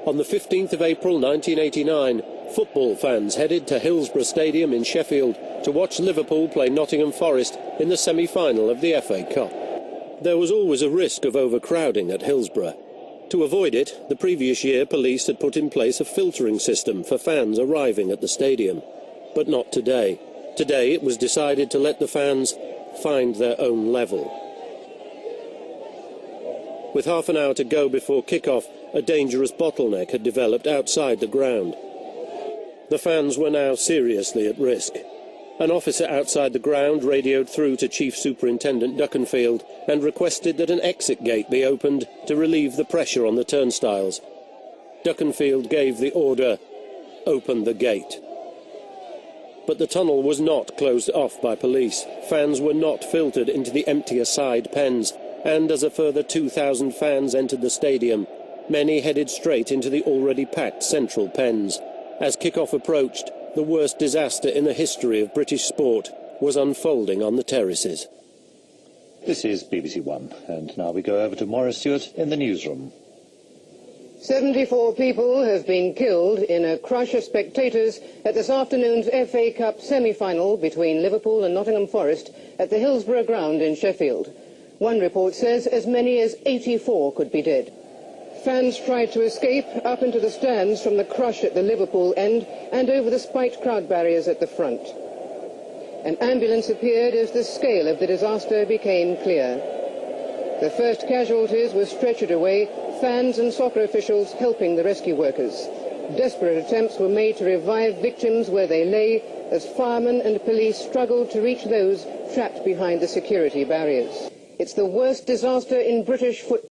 On the 15th of April 1989, football fans headed to Hillsborough Stadium in Sheffield to watch Liverpool play Nottingham Forest in the semi-final of the FA Cup. There was always a risk of overcrowding at Hillsborough. To avoid it, the previous year police had put in place a filtering system for fans arriving at the stadium. But not today. Today it was decided to let the fans find their own level. With half an hour to go before kick-off, a dangerous bottleneck had developed outside the ground. The fans were now seriously at risk. An officer outside the ground radioed through to Chief Superintendent Duckenfield and requested that an exit gate be opened to relieve the pressure on the turnstiles. Duckenfield gave the order, "Open the gate." But the tunnel was not closed off by police. Fans were not filtered into the emptier side pens, and as a further 2,000 fans entered the stadium, many headed straight into the already packed central pens. As kick-off approached, the worst disaster in the history of British sport was unfolding on the terraces. This is BBC One, and now we go over to Maurice Stewart in the newsroom. 74 people have been killed in a crush of spectators at this afternoon's FA Cup semi-final between Liverpool and Nottingham Forest at the Hillsborough ground in Sheffield. One report says as many as 84 could be dead. Fans tried to escape up into the stands from the crush at the Liverpool end and over the spiked crowd barriers at the front. An ambulance appeared as the scale of the disaster became clear. The first casualties were stretchered away, fans and soccer officials helping the rescue workers. Desperate attempts were made to revive victims where they lay as firemen and police struggled to reach those trapped behind the security barriers. It's the worst disaster in British football.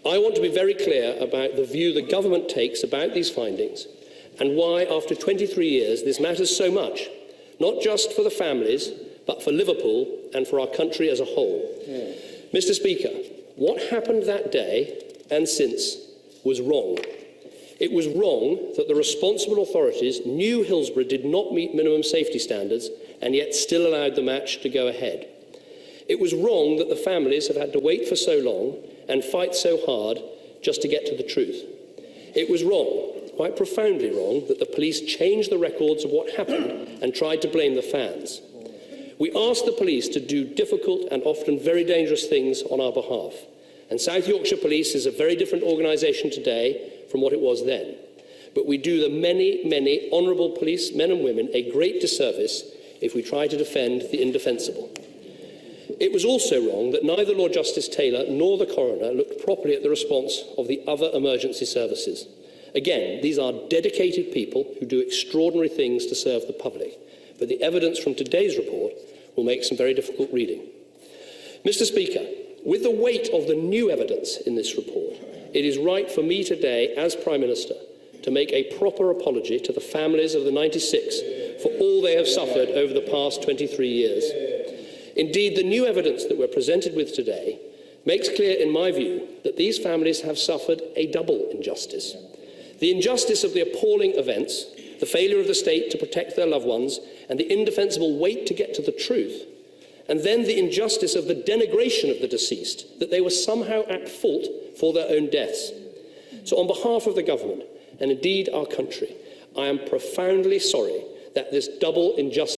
I want to be very clear about the view the government takes about these findings and why, after 23 years, this matters so much, not just for the families, but for Liverpool and for our country as a whole. Mr. Speaker, what happened that day and since was wrong. It was wrong that the responsible authorities knew Hillsborough did not meet minimum safety standards and yet still allowed the match to go ahead. It was wrong that the families have had to wait for so long and fight so hard just to get to the truth. It was wrong, quite profoundly wrong, that the police changed the records of what happened and tried to blame the fans. We asked the police to do difficult and often very dangerous things on our behalf. And South Yorkshire Police is a very different organisation today from what it was then. But we do the many, many honourable police men and women a great disservice if we try to defend the indefensible. It was also wrong that neither Lord Justice Taylor nor the coroner looked properly at the response of the other emergency services. Again, these are dedicated people who do extraordinary things to serve the public, but the evidence from today's report will make some very difficult reading. Mr. Speaker, with the weight of the new evidence in this report, it is right for me today, as Prime Minister, to make a proper apology to the families of the 96 for all they have suffered over the past 23 years. Indeed, the new evidence that we're presented with today makes clear, in my view, that these families have suffered a double injustice. The injustice of the appalling events, the failure of the state to protect their loved ones, and the indefensible wait to get to the truth, and then the injustice of the denigration of the deceased, that they were somehow at fault for their own deaths. So on behalf of the government, and indeed our country, I am profoundly sorry that this double injustice